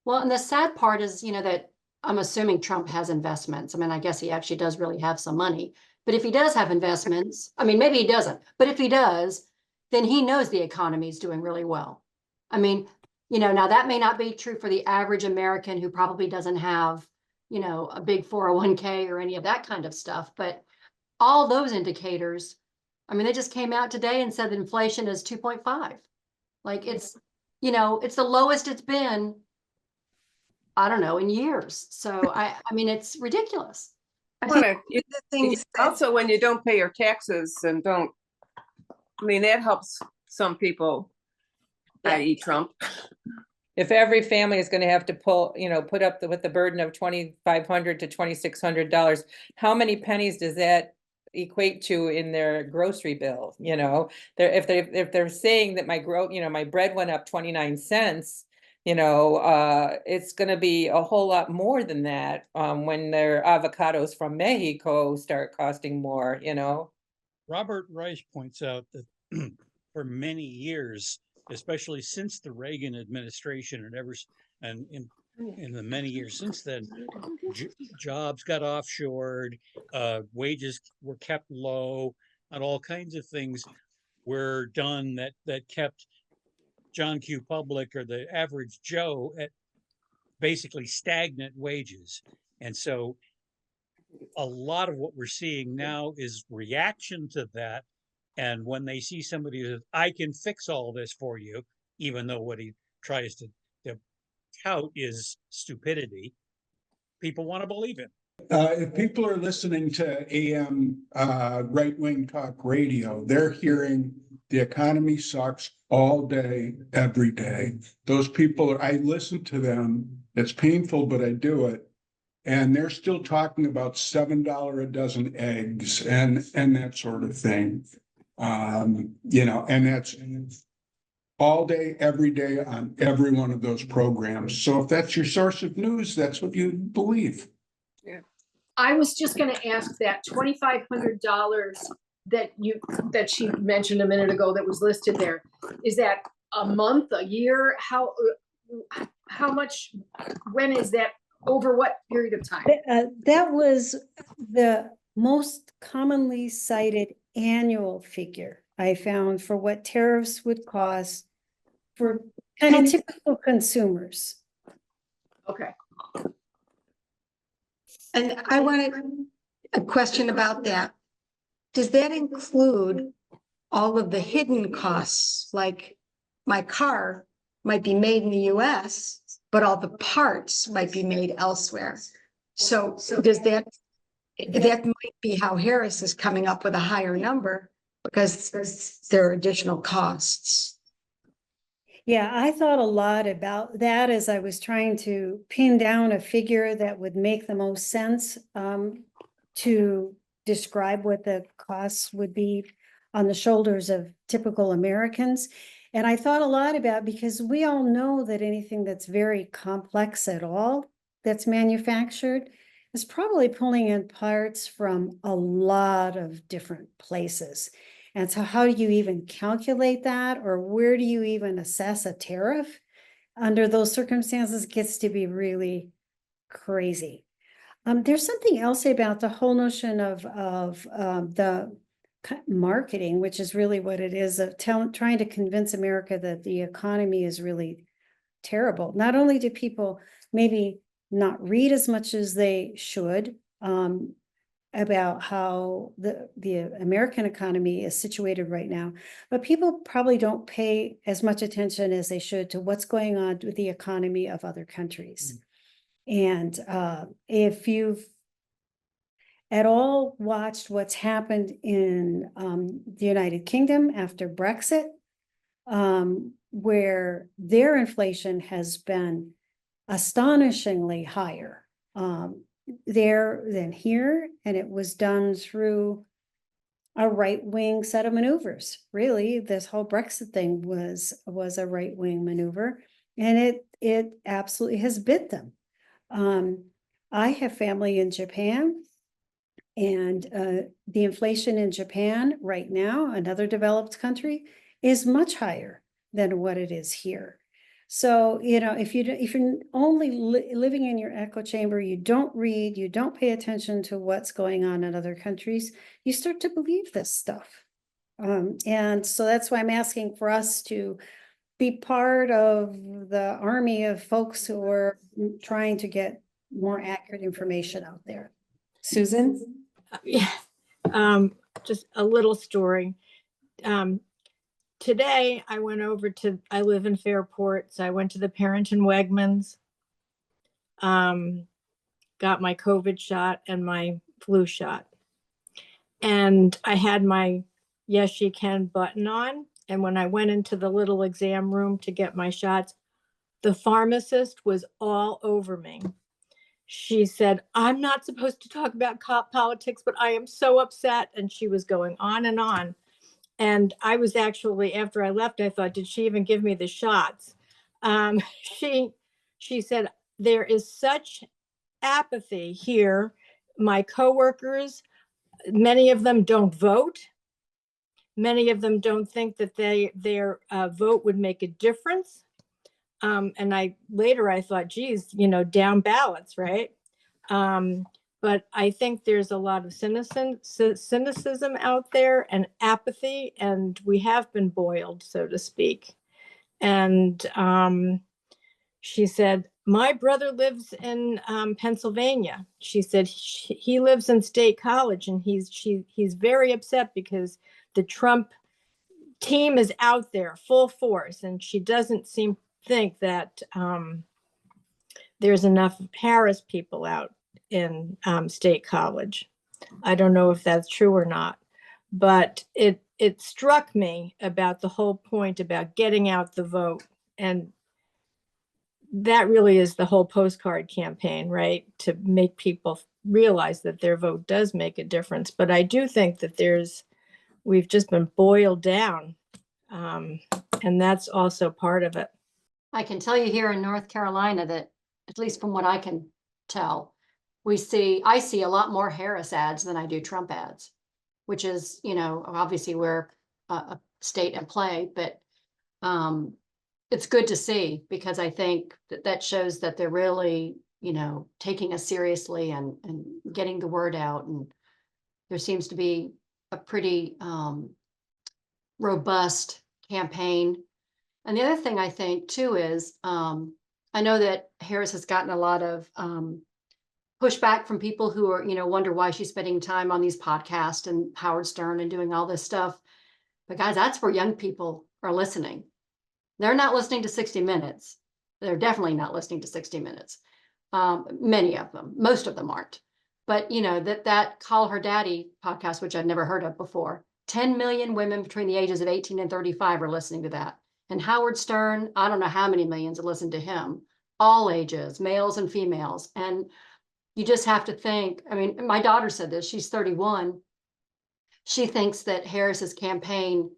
Well, and the sad part is, you know, that I'm assuming Trump has investments. I mean, I guess he actually does really have some money. But if he does have investments, I mean, maybe he doesn't, but if he does, then he knows the economy is doing really well. I mean, you know, now that may not be true for the average American who probably doesn't have, you know, a big 401k or any of that kind of stuff, but all those indicators, I mean, they just came out today and said that inflation is 2.5. Like it's, you know, it's the lowest it's been, I don't know, in years. So I mean, it's ridiculous. The things that- also, when you don't pay your taxes and don't, I mean, that helps some people, i.e. Trump. If every family is gonna have to put up with the burden of $2,500 to $2,600, how many pennies does that equate to in their grocery bill? You know, if they're saying that my bread went up 29 cents, it's gonna be a whole lot more than that when their avocados from Mexico start costing more, Robert Reich points out that for many years, especially since the Reagan administration and in the many years since then, jobs got offshored, wages were kept low, and all kinds of things were done that kept John Q. Public or the average Joe at basically stagnant wages. And so a lot of what we're seeing now is reaction to that. And when they see somebody who says, I can fix all this for you, even though what he tries to tout is stupidity, people want to believe him. If people are listening to AM right-wing talk radio, they're hearing the economy sucks all day, every day. Those people, I listen to them. It's painful, but I do it. And they're still talking about $7 a dozen eggs and that sort of thing. And that's all day, every day on every one of those programs. So if that's your source of news, that's what you believe. I was just gonna ask that $2,500 that she mentioned a minute ago that was listed there. Is that a month, a year? How much, when is that, over what period of time? That was the most commonly cited annual figure I found for what tariffs would cost for kind of typical consumers. Okay. And I wanted a question about that. Does that include all of the hidden costs? Like my car might be made in the US, but all the parts might be made elsewhere. So does that might be how Harris is coming up with a higher number because there are additional costs. Yeah, I thought a lot about that as I was trying to pin down a figure that would make the most sense to describe what the costs would be on the shoulders of typical Americans. And I thought a lot about, because we all know that anything that's very complex at all that's manufactured is probably pulling in parts from a lot of different places. And so how do you even calculate that, or where do you even assess a tariff under those circumstances? Gets to be really crazy. There's something else about the whole notion of the marketing, which is really what it is, of trying to convince America that the economy is really terrible. Not only do people maybe not read as much as they should, about how the American economy is situated right now, but people probably don't pay as much attention as they should to what's going on with the economy of other countries. And if you've at all watched what's happened in the United Kingdom after Brexit, where their inflation has been astonishingly higher there than here, and it was done through a right-wing set of maneuvers. Really, this whole Brexit thing was a right-wing maneuver, and it absolutely has bit them. I have family in Japan, and the inflation in Japan right now, another developed country, is much higher than what it is here. So, you know, if you're only living in your echo chamber, you don't read, you don't pay attention to what's going on in other countries, you start to believe this stuff. And so that's why I'm asking for us to be part of the army of folks who are trying to get more accurate information out there. Susan? Yeah, just a little story. Today I went over I live in Fairport, so I went to the Parrington Wegmans, got my COVID shot and my flu shot. And I had my Yes She Can button on. And when I went into the little exam room to get my shots, the pharmacist was all over me. She said, I'm not supposed to talk about cop politics, but I am so upset. And she was going on and on. And I was actually, after I left, I thought, did she even give me the shots? She said, there is such apathy here. My coworkers, many of them don't vote. Many of them don't think that their vote would make a difference. And I thought, geez, you know, down ballots, right? But I think there's a lot of cynicism out there and apathy, and we have been boiled, so to speak. And she said, my brother lives in Pennsylvania. She said he lives in State College, and he's very upset because the Trump team is out there full force, and she doesn't think that there's enough Harris people out in State College. I don't know if that's true or not, but it struck me about the whole point about getting out the vote. And that really is the whole postcard campaign, right? To make people realize that their vote does make a difference. But I do think that we've just been boiled down. And that's also part of it. I can tell you here in North Carolina that, at least from what I can tell, I see a lot more Harris ads than I do Trump ads, which is, you know, obviously we're a state in play, but it's good to see, because I think that shows that they're really, you know, taking us seriously and getting the word out. And there seems to be a pretty robust campaign. And the other thing I think too is, I know that Harris has gotten a lot of pushback from people who are, you know, wonder why she's spending time on these podcasts and Howard Stern and doing all this stuff. But guys, that's where young people are listening. They're not listening to 60 Minutes. They're definitely not listening to 60 Minutes. Many of them, most of them aren't. But, you know, that Call Her Daddy podcast, which I'd never heard of before, 10 million women between the ages of 18 and 35 are listening to that. And Howard Stern, I don't know how many millions have listened to him, all ages, males and females. And you just have to think, I mean, my daughter said this, she's 31. She thinks that Harris's campaign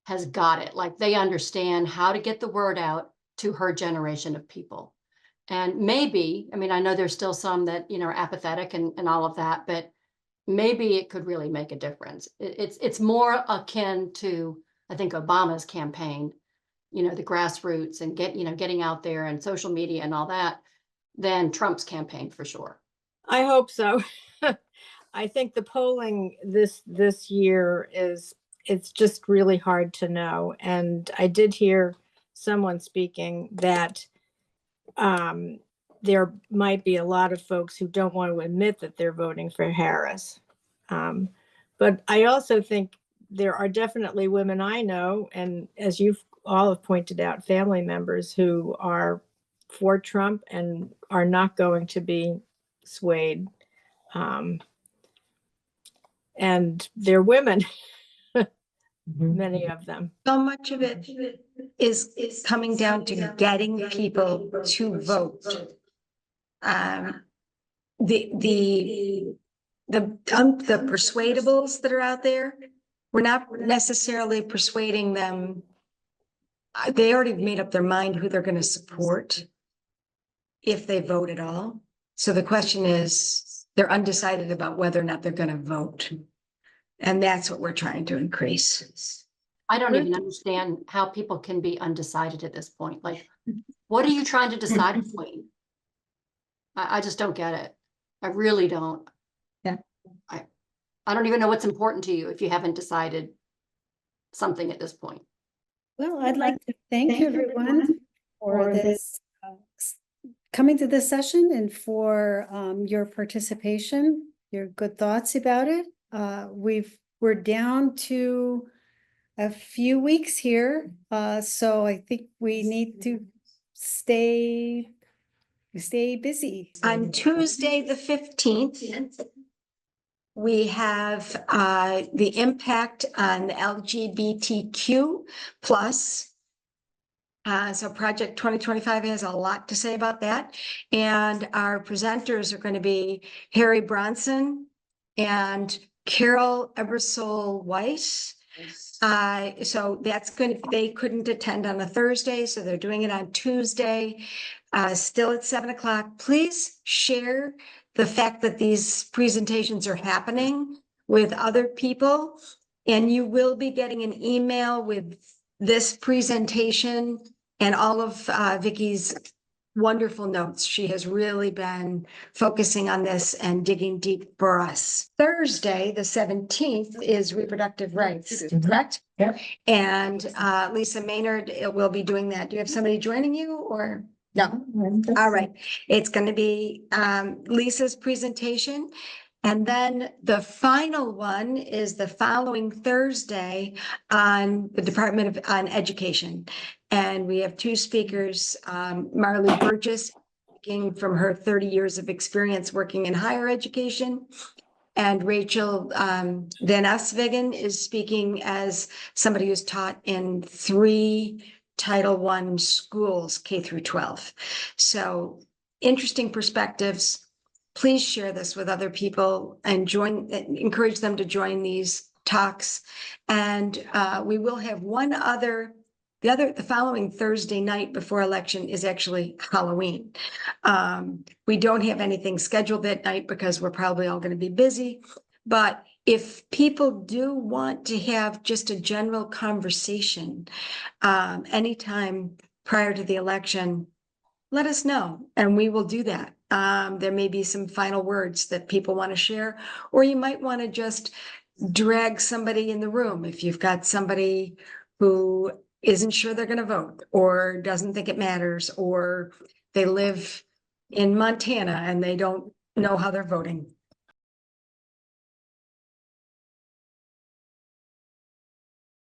has got it. Like, they understand how to get the word out to her generation of people. And maybe, I mean, I know there's still some that, you know, are apathetic and all of that, but maybe it could really make a difference. It's more akin to, I think, Obama's campaign, you know, the grassroots and getting out there and social media and all that, than Trump's campaign for sure. I hope so. I think the polling this year it's just really hard to know. And I did hear someone speaking that there might be a lot of folks who don't want to admit that they're voting for Harris. But I also think there are definitely women I know, and as you've all have pointed out, family members who are for Trump and are not going to be swayed. And they're women, many of them. So much of it is coming down to getting people to vote. The persuadables that are out there, we're not necessarily persuading them. They already made up their mind who they're going to support if they vote at all. So the question is, they're undecided about whether or not they're going to vote. And that's what we're trying to increase. I don't even understand how people can be undecided at this point. Like, what are you trying to decide between? I just don't get it. I really don't. Yeah. I don't even know what's important to you if you haven't decided something at this point. Well, I'd like to thank everyone for this, coming to this session and for your participation, your good thoughts about it. We're down to a few weeks here, so I think we need to stay busy. On Tuesday, the 15th, we have the impact on LGBTQ plus. So Project 2025 has a lot to say about that. And our presenters are going to be Harry Bronson and Carol Ebersole Weiss. So that's they couldn't attend on a Thursday, so they're doing it on Tuesday, still at 7 o'clock. Please share the fact that these presentations are happening with other people, and you will be getting an email with this presentation and all of Vicki's wonderful notes. She has really been focusing on this and digging deep for us. Thursday, the 17th, is reproductive rights, correct? Yep. And Lisa Maynard will be doing that. Do you have somebody joining you or? No. All right. It's going to be Lisa's presentation. And then the final one is the following Thursday on the Department of Education. And we have two speakers, Marley Burgess, speaking from her 30 years of experience working in higher education. And Rachel Van Aswegen is speaking as somebody who's taught in 3 Title I schools, K through 12. So interesting perspectives. Please share this with other people and encourage them to join these talks. And we will have one other, the following Thursday night before election is actually Halloween. We don't have anything scheduled that night because we're probably all going to be busy. But if people do want to have just a general conversation anytime prior to the election, let us know and we will do that. There may be some final words that people want to share, or you might want to just drag somebody in the room if you've got somebody who isn't sure they're going to vote or doesn't think it matters, or they live in Montana and they don't know how they're voting.